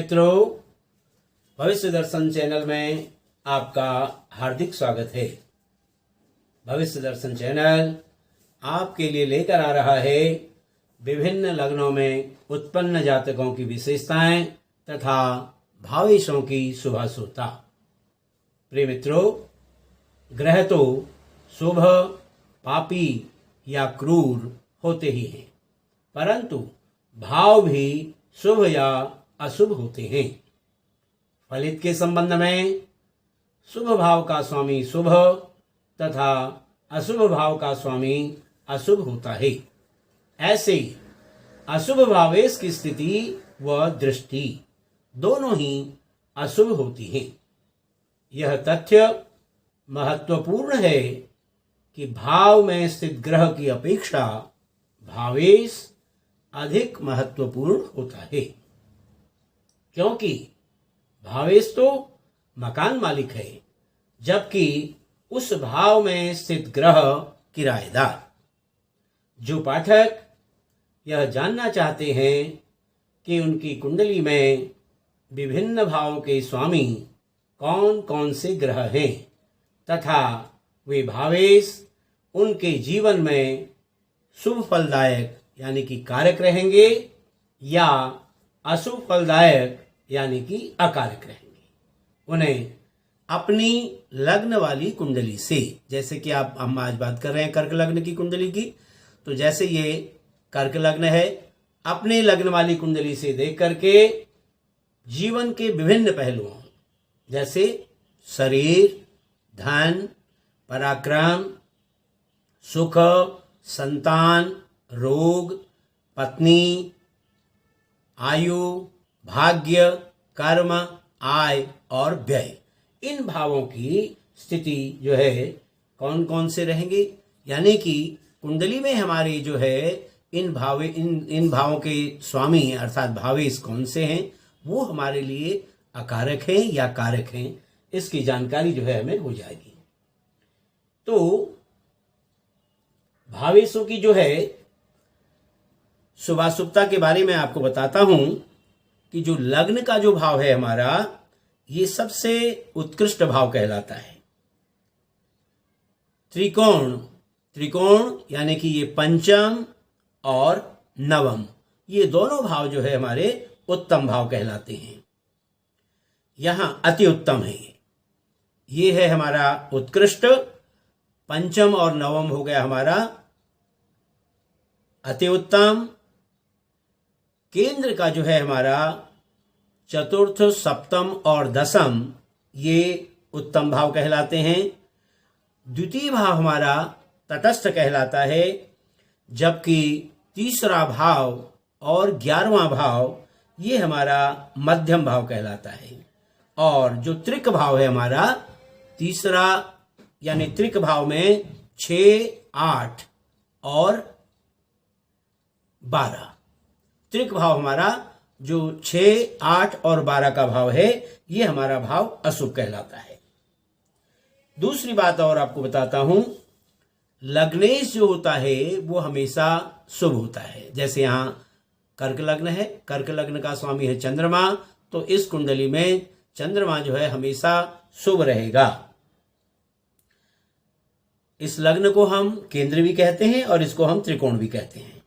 मित्रों, भविष्य दर्शन चैनल में आपका हार्दिक स्वागत है। भविष्य दर्शन चैनल आपके लिए लेकर आ रहा है विभिन्न लग्नों में उत्पन्न जातकों की विशेषताएं तथा भावेशों की शुभाशुभता। प्रिय मित्रों, ग्रह तो शुभ, पापी या क्रूर होते ही हैं, परंतु भाव भी शुभ या अशुभ होते हैं। फलित के संबंध में शुभ भाव का स्वामी शुभ तथा अशुभ भाव का स्वामी अशुभ होता है। ऐसे अशुभ भावेश की स्थिति व दृष्टि दोनों ही अशुभ होती हैं। यह तथ्य महत्वपूर्ण है कि भाव में स्थित ग्रह की अपेक्षा भावेश अधिक महत्वपूर्ण होता है, क्योंकि भावेश तो मकान मालिक है, जबकि उस भाव में स्थित ग्रह किराएदार। जो पाठक यह जानना चाहते हैं कि उनकी कुंडली में विभिन्न भावों के स्वामी कौन कौन से ग्रह हैं तथा वे भावेश उनके जीवन में शुभ फलदायक यानी कि कारक रहेंगे या अशुभ फलदायक यानी कि अकारक रहेंगे, उन्हें अपनी लग्न वाली कुंडली से, जैसे कि हम आज बात कर रहे हैं कर्क लग्न की कुंडली की, तो जैसे ये कर्क लग्न है, अपने लग्न वाली कुंडली से देख करके जीवन के विभिन्न पहलुओं जैसे शरीर, धन, पराक्रम, सुख, संतान, रोग, पत्नी, आयु, भाग्य, कर्म, आय और व्यय, इन भावों की स्थिति जो है कौन कौन से रहेंगे, यानी कि कुंडली में हमारी जो है इन भावों के स्वामी अर्थात भावेश कौन से हैं, वो हमारे लिए अकारक हैं या कारक हैं, इसकी जानकारी जो है हमें हो जाएगी। तो भावेशों की जो है शुभाशुभता के बारे में आपको बताता हूं कि जो लग्न का जो भाव है हमारा, ये सबसे उत्कृष्ट भाव कहलाता है। त्रिकोण यानी कि ये पंचम और नवम, ये दोनों भाव जो है हमारे उत्तम भाव कहलाते हैं। यहां अति उत्तम है, ये है हमारा उत्कृष्ट, पंचम और नवम हो गया हमारा अति उत्तम। केंद्र का जो है हमारा चतुर्थ, सप्तम और दसम, ये उत्तम भाव कहलाते हैं। द्वितीय भाव हमारा तटस्थ कहलाता है, जबकि तीसरा भाव और 11वां भाव ये हमारा मध्यम भाव कहलाता है। और जो त्रिक भाव है हमारा तीसरा, यानी त्रिक भाव में 6, 8 और 12, त्रिक भाव हमारा जो 6, 8 और 12 का भाव है, ये हमारा भाव अशुभ कहलाता है। दूसरी बात और आपको बताता हूं, लग्नेश जो होता है वो हमेशा शुभ होता है। जैसे यहां कर्क लग्न है, कर्क लग्न का स्वामी है चंद्रमा, तो इस कुंडली में चंद्रमा जो है हमेशा शुभ रहेगा। इस लग्न को हम केंद्र भी कहते हैं और इसको हम त्रिकोण भी कहते हैं,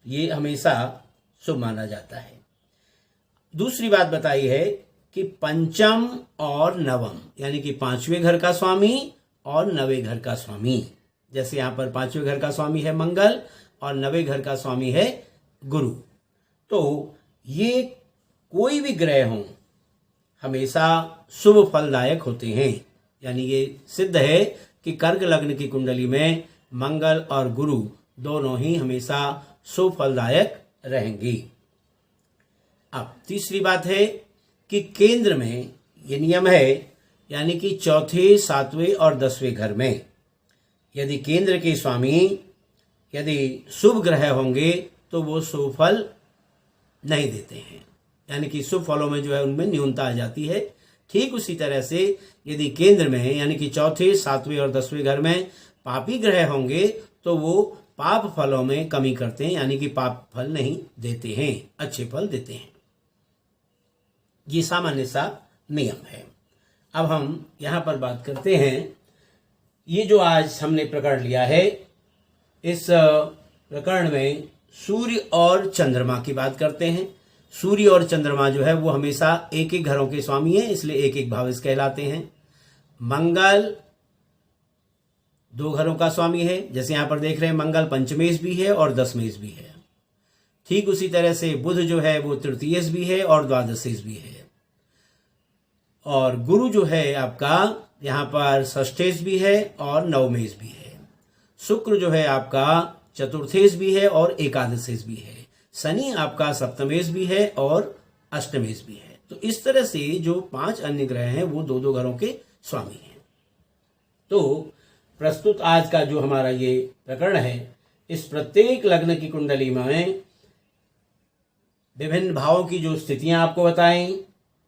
ये हमेशा शुभ माना जाता है। दूसरी बात बताई है कि पंचम और नवम, यानी कि 5वें घर का स्वामी और 9वें घर का स्वामी, जैसे यहां पर 5वें घर का स्वामी है मंगल और 9वें घर का स्वामी है गुरु, तो ये कोई भी ग्रह हों हमेशा शुभ फलदायक होते हैं। यानी ये सिद्ध है कि कर्क लग्न की कुंडली में मंगल और गुरु दोनों ही हमेशा शुभ फलदायक रहेंगी। अब तीसरी बात है कि केंद्र में ये नियम है, यानी कि चौथे, 7वें और 10वें घर में यदि केंद्र के स्वामी यदि शुभ ग्रह होंगे तो वो शुभ फल नहीं देते हैं, यानी कि शुभ फलों में जो है उनमें न्यूनता आ जाती है। ठीक उसी तरह से यदि केंद्र में यानी कि चौथे, 7वें और 10वें घर में पापी ग्रह होंगे तो वो पाप फलों में कमी करते हैं, यानी कि पाप फल नहीं देते हैं, अच्छे फल देते हैं। ये सामान्य सा नियम है। अब हम यहाँ पर बात करते हैं, ये जो आज हमने प्रकरण लिया है, इस प्रकरण में सूर्य और चंद्रमा की बात करते हैं। सूर्य और चंद्रमा जो है वो हमेशा एक एक घरों के स्वामी हैं, इसलिए एक एक भाविस कहलाते हैं। मंगल 2 घरों का स्वामी है, जैसे यहां पर देख रहे हैं मंगल पंचमेश भी है और दशमेश भी है। ठीक उसी तरह से बुध जो है वो तृतीयेश भी है और द्वादशेश भी है। और गुरु जो है आपका यहाँ पर षष्ठेश भी है और नवमेश भी है। शुक्र जो है आपका चतुर्थेश भी है और एकादशेश भी है। शनि आपका सप्तमेश भी है और अष्टमेश भी है। तो इस तरह से जो 5 अन्य ग्रह हैं वो 2-2 घरों के स्वामी हैं। तो प्रस्तुत आज का जो हमारा ये प्रकरण है, इस प्रत्येक लग्न की कुंडली में विभिन्न भावों की जो स्थितियां आपको बताएं,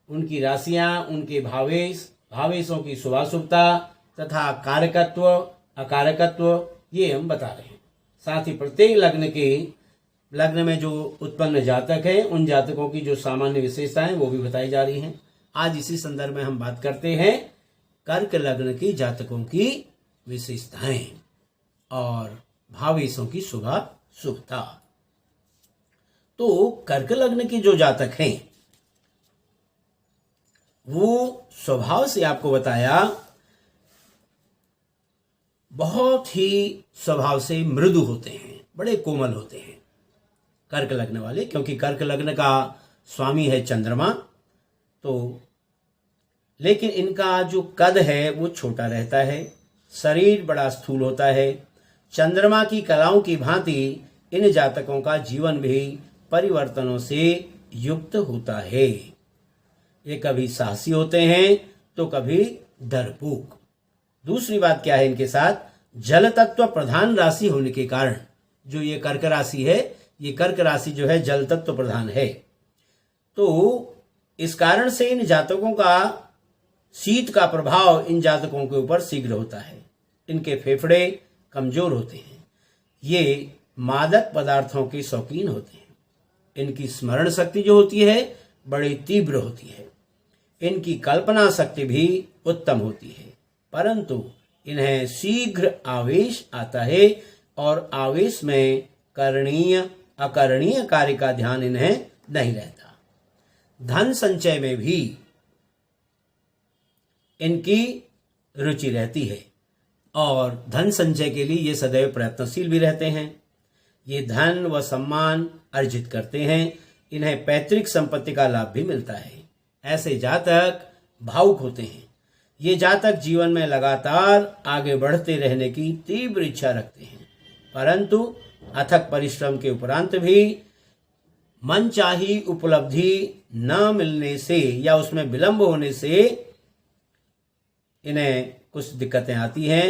उनकी राशियां, उनके भावेशों की शुभाशुभता तथा कारकत्व अकारकत्व, ये हम बता रहे हैं। साथ ही प्रत्येक लग्न में जो उत्पन्न जातक है, उन जातकों की जो सामान्य विशेषताएं वो भी बताई जा रही हैं। आज इसी संदर्भ में हम बात करते हैं कर्क लग्न की जातकों की विशेषताएं और भावेशों की शुभता। तो कर्क लग्न के जो जातक हैं वो स्वभाव से आपको बताया बहुत ही स्वभाव से मृदु होते हैं, बड़े कोमल होते हैं कर्क लग्न वाले, क्योंकि कर्क लग्न का स्वामी है चंद्रमा। तो लेकिन इनका जो कद है वो छोटा रहता है, शरीर बड़ा स्थूल होता है। चंद्रमा की कलाओं की भांति इन जातकों का जीवन भी परिवर्तनों से युक्त होता है। ये कभी साहसी होते हैं तो कभी डरपोक। दूसरी बात क्या है इनके साथ, जल तत्व प्रधान राशि होने के कारण जो ये कर्क राशि है, ये कर्क राशि जो है जल तत्व प्रधान है। तो इस कारण से इन जातकों का शीत का प्रभाव इन जातकों के ऊपर शीघ्र होता है। इनके फेफड़े कमजोर होते हैं। ये मादक पदार्थों के शौकीन होते हैं। इनकी स्मरण शक्ति जो होती है बड़ी तीव्र होती है। इनकी कल्पना शक्ति भी उत्तम होती है, परंतु इन्हें शीघ्र आवेश आता है और आवेश में करणीय अकरणीय कार्य का ध्यान इन्हें नहीं रहता। धन संचय में भी इनकी रुचि रहती है और धन संचय के लिए ये सदैव प्रयत्नशील भी रहते हैं। ये धन व सम्मान अर्जित करते हैं। इन्हें पैतृक संपत्ति का लाभ भी मिलता है। ऐसे जातक भावुक होते हैं। ये जातक जीवन में लगातार आगे बढ़ते रहने की तीव्र इच्छा रखते हैं, परंतु अथक परिश्रम के उपरांत भी मनचाही उपलब्धि न मिलने से या उसमें विलंब होने से इन्हें कुछ दिक्कतें आती हैं।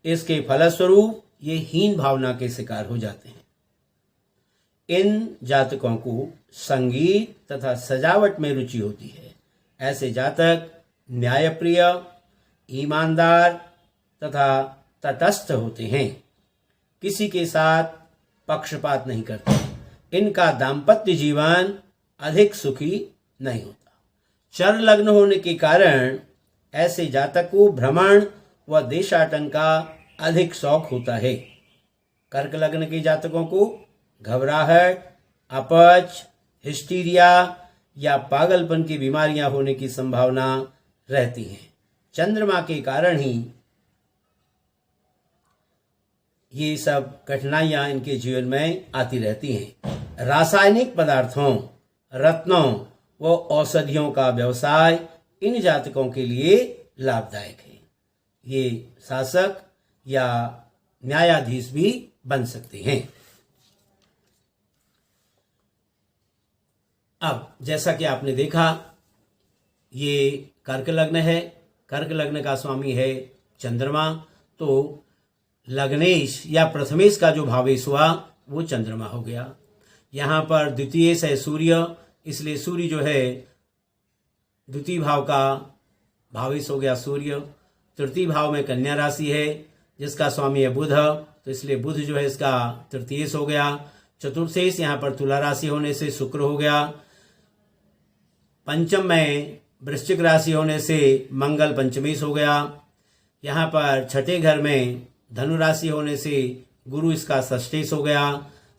इसके फलस्वरूप ये हीन भावना के शिकार हो जाते हैं। इन जातकों को संगीत तथा सजावट में रुचि होती है। ऐसे जातक न्यायप्रिय, ईमानदार तथा तटस्थ होते हैं। किसी के साथ पक्षपात नहीं करते। इनका दाम्पत्य जीवन अधिक सुखी नहीं होता। चर लग्न होने के कारण ऐसे जातक को भ्रमण व देशाटन का अधिक शौक होता है। कर्क लग्न के जातकों को घबराहट, अपच, हिस्टीरिया या पागलपन की बीमारियां होने की संभावना रहती है। चंद्रमा के कारण ही ये सब कठिनाइयां इनके जीवन में आती रहती हैं। रासायनिक पदार्थों, रत्नों व औषधियों का व्यवसाय इन जातकों के लिए लाभदायक है। ये शासक या न्यायाधीश भी बन सकते हैं। अब जैसा कि आपने देखा, ये कर्क लग्न है। कर्क लग्न का स्वामी है चंद्रमा। तो लग्नेश या प्रथमेश का जो भावेश हुआ वो चंद्रमा हो गया। यहाँ पर द्वितीयेश है सूर्य, इसलिए सूर्य जो है द्वितीय भाव का भावेश हो गया सूर्य। तृतीय भाव में कन्या राशि है जिसका स्वामी है बुध, तो इसलिए बुध जो है इसका तृतीयेश हो गया। चतुर्थेश यहाँ पर तुला राशि होने से शुक्र हो गया। पंचम में वृश्चिक राशि होने से मंगल पंचमेश हो गया। यहाँ पर छठे घर में धनु राशि होने से गुरु इसका षष्ठेश हो गया।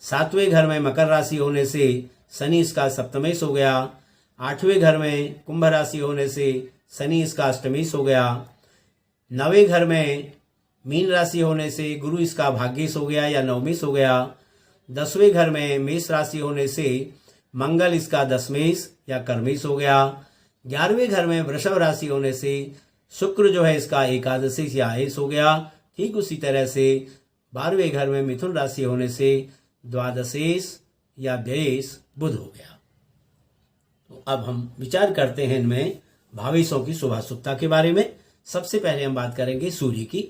सातवें घर में मकर राशि होने से शनि इसका सप्तमेश हो गया। आठवें घर में कुंभ राशि होने से शनि इसका अष्टमेश हो गया। नवें घर में मीन राशि होने से गुरु इसका भाग्येश हो गया या नवमेश हो गया। 10वें घर में मेष राशि होने से मंगल इसका दशमेश या कर्मेश हो गया। 11वें घर में वृषभ राशि होने से शुक्र जो है इसका एकादशी या आयेश हो गया। ठीक उसी तरह से 12वें घर में मिथुन राशि होने से द्वादशेश या व्ययेश बुध हो गया। तो अब हम विचार करते हैं इनमें भावेशों की शुभाशुभता के बारे में। सबसे पहले हम बात करेंगे सूर्य की।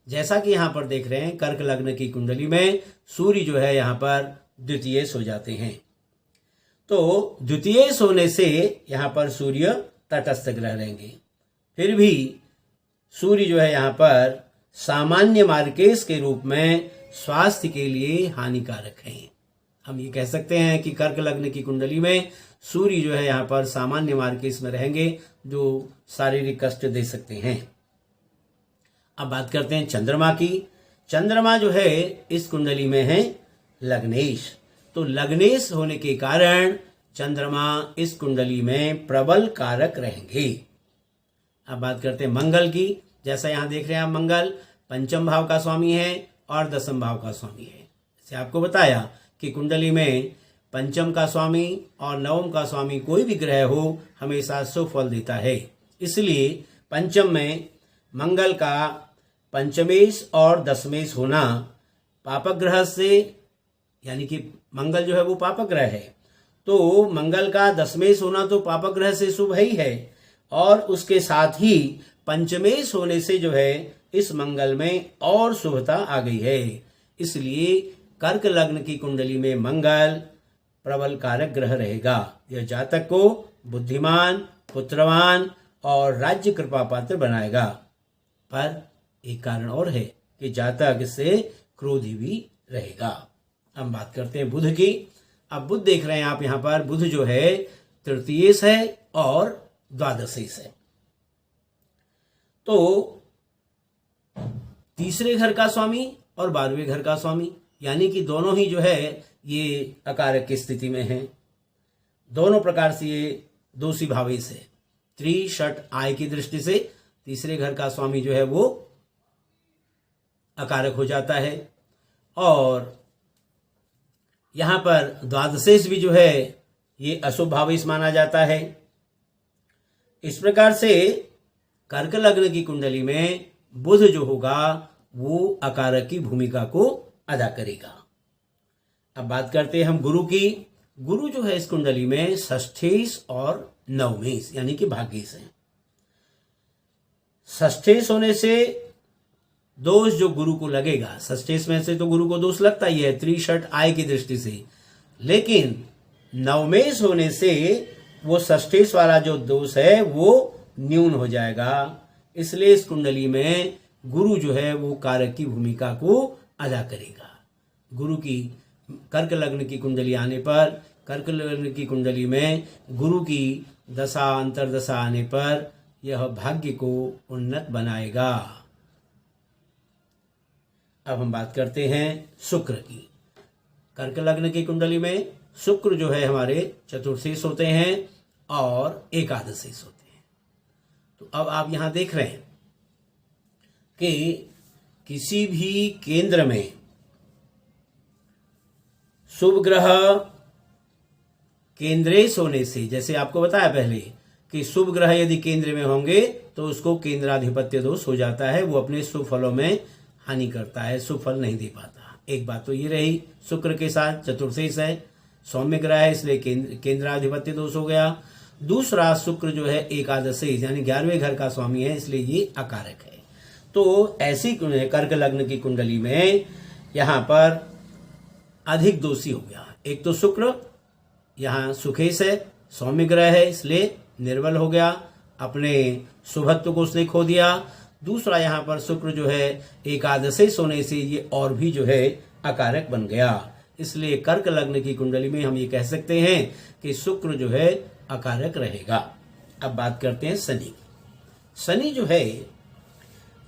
जैसा कि यहाँ पर देख रहे हैं कर्क लग्न की कुंडली में सूर्य जो है यहाँ पर द्वितीयेश हो जाते हैं। तो द्वितीयेश होने से यहाँ पर सूर्य तटस्थ ग्रह रहेंगे। फिर भी सूर्य जो है यहाँ पर सामान्य मार्केश के रूप में स्वास्थ्य के लिए हानिकारक है। हम ये कह सकते हैं कि कर्क लग्न की कुंडली में सूर्य जो है यहाँ पर सामान्य मार्केश में रहेंगे, जो शारीरिक कष्ट दे सकते हैं। अब बात करते हैं चंद्रमा की। चंद्रमा जो है इस कुंडली में है लग्नेश। तो लग्नेश होने के कारण चंद्रमा इस कुंडली में प्रबल कारक रहेंगे। अब बात करते हैं मंगल की। जैसा यहां देख रहे हैं आप, मंगल पंचम भाव का स्वामी है और दसम भाव का स्वामी है। जैसे आपको बताया कि कुंडली में पंचम का स्वामी और नवम का स्वामी कोई भी ग्रह हो हमेशा शुभ फल देता है। इसलिए पंचम में मंगल का पंचमेश और दशमेश होना पापक ग्रह से, यानी कि मंगल जो है वो पापक ग्रह है, तो मंगल का दशमेश होना तो पापक ग्रह से शुभ ही है। और उसके साथ ही पंचमेश होने से जो है इस मंगल में और शुभता आ गई है। इसलिए कर्क लग्न की कुंडली में मंगल प्रबल कारक ग्रह रहेगा। यह जातक को बुद्धिमान, पुत्रवान और राज्य कृपा पात्र बनाएगा। पर एक कारण और है कि जातक इससे क्रोधी भी रहेगा। हम बात करते हैं बुध की। अब बुध देख रहे हैं आप, यहाँ पर बुध जो है तृतीयेश है और द्वादशेश है। तो तीसरे घर का स्वामी और 12वें घर का स्वामी, यानी कि दोनों ही जो है ये अकारक की स्थिति में हैं। दोनों प्रकार से ये दोषी भावेश है। त्रि षट आय की दृष्टि से तीसरे घर का स्वामी जो है वो अकारक हो जाता है। और यहां पर द्वादशेश भी जो है ये अशुभ भावेश माना जाता है। इस प्रकार से कर्क लग्न की कुंडली में बुध जो होगा वो अकारक की भूमिका को अदा करेगा। अब बात करते हैं हम गुरु की। गुरु जो है इस कुंडली में षष्ठेश और नवमेश यानी कि भाग्येश है। षष्ठेश होने से दोष जो गुरु को लगेगा, षष्ठेश में से तो गुरु को दोष लगता ही है त्रिषट आय की दृष्टि से, लेकिन नवमेश होने से वो षष्ठेश वाला जो दोष है वो न्यून हो जाएगा। इसलिए इस कुंडली में गुरु जो है वो कारक की भूमिका को अदा करेगा। गुरु की कर्क लग्न की कुंडली आने पर, कर्क लग्न की कुंडली में गुरु की दशा अंतरदशा आने पर यह भाग्य को उन्नत बनाएगा। अब हम बात करते हैं शुक्र की। कर्क लग्न की कुंडली में शुक्र जो है हमारे चतुर्थेश होते हैं और एकादशेश होते हैं। तो अब आप यहां देख रहे हैं कि किसी भी केंद्र में शुभ ग्रह केंद्रेश होने से, जैसे आपको बताया पहले कि शुभ ग्रह यदि केंद्र में होंगे तो उसको केंद्राधिपत्य दोष हो जाता है, वो अपने शुभ फलों में हानि करता है, शुभ फल नहीं दे पाता। एक बात तो ये रही, शुक्र के साथ चतुर्थेश है, सौम्य ग्रह है, इसलिए केंद्राधिपत्य दोष हो गया। दूसरा, शुक्र जो है एकादशेश यानी 11वें घर का स्वामी है, इसलिए ये अकारक है। तो ऐसी कर्क लग्न की कुंडली में यहां पर अधिक दोषी हो गया। एक तो शुक्र यहाँ सुखेश है, सौम्य ग्रह है, इसलिए निर्बल हो गया, अपने शुभत्व को उसने खो दिया। दूसरा, यहाँ पर शुक्र जो है एकादशेश होने से ये और भी जो है अकारक बन गया। इसलिए कर्क लग्न की कुंडली में हम ये कह सकते हैं कि शुक्र जो है अकारक रहेगा। अब बात करते हैं शनि। शनि जो है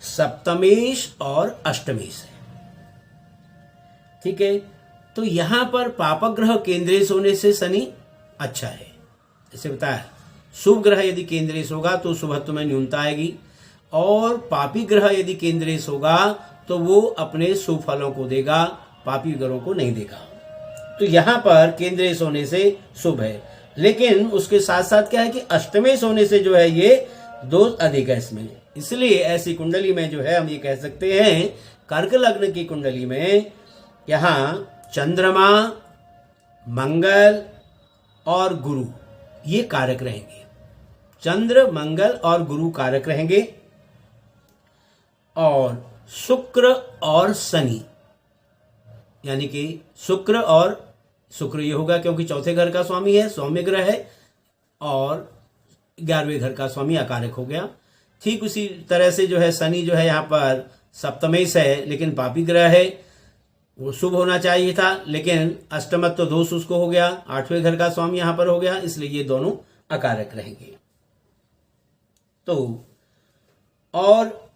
सप्तमेश और अष्टमेश है, ठीक है। तो यहां पर पापग्रह केंद्रेश होने से शनि अच्छा है। जैसे बताया, शुभ ग्रह यदि केंद्रेश होगा तो शुभत्व में न्यूनता आएगी, और पापी ग्रह यदि केंद्रेश होगा तो वो अपने शुभ फलों को देगा, पापी ग्रहों को नहीं देगा। तो यहाँ पर केंद्रेश होने से शुभ है, लेकिन उसके साथ साथ क्या है कि अष्टमेश होने से जो है ये दोष अधिक है इसमें। इसलिए ऐसी कुंडली में जो है हम ये कह सकते हैं, कर्क लग्न की कुंडली में यहाँ चंद्रमा, मंगल और गुरु ये कारक रहेंगे। चंद्र, मंगल और गुरु कारक रहेंगे, और शुक्र और शनि, यानी कि शुक्र ये होगा क्योंकि चौथे घर का स्वामी है, सौम्य ग्रह है, और 11वें घर का स्वामी अकारक हो गया। ठीक उसी तरह से जो है शनि जो है यहाँ पर सप्तमेश है, लेकिन पापी ग्रह है, वो शुभ होना चाहिए था, लेकिन अष्टमत्व दोष उसको हो गया, 8वें घर का स्वामी यहां पर हो गया, इसलिए ये दोनों अकारक रहेंगे। तो और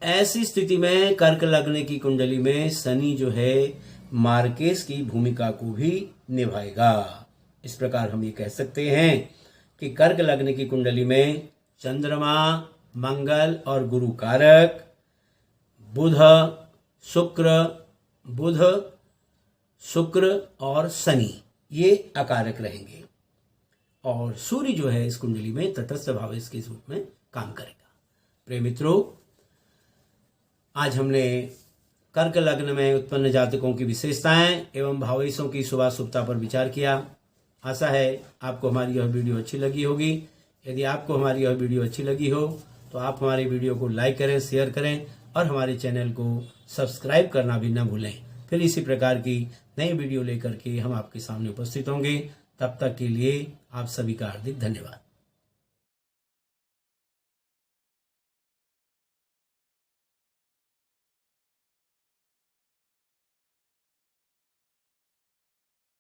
ऐसी स्थिति में कर्क लग्न की कुंडली में शनि जो है मार्केश की भूमिका को भी निभाएगा। इस प्रकार हम ये कह सकते हैं कि कर्क लग्न की कुंडली में चंद्रमा, मंगल और गुरु कारक, बुध, शुक्र और शनि ये अकारक रहेंगे, और सूर्य जो है इस कुंडली में तटस्थ भावेश के रूप में काम करेगा। प्रिय मित्रों, आज हमने कर्क लग्न में उत्पन्न जातकों की विशेषताएं एवं भावेशों की शुभाशुभता पर विचार किया। आशा है आपको हमारी यह वीडियो अच्छी लगी होगी। यदि आपको हमारी यह वीडियो अच्छी लगी हो तो आप हमारी वीडियो को लाइक करें, शेयर करें, और हमारे चैनल को सब्सक्राइब करना भी न भूलें। फिर इसी प्रकार की नई वीडियो लेकर के हम आपके सामने उपस्थित होंगे। तब तक के लिए आप सभी का हार्दिक धन्यवाद।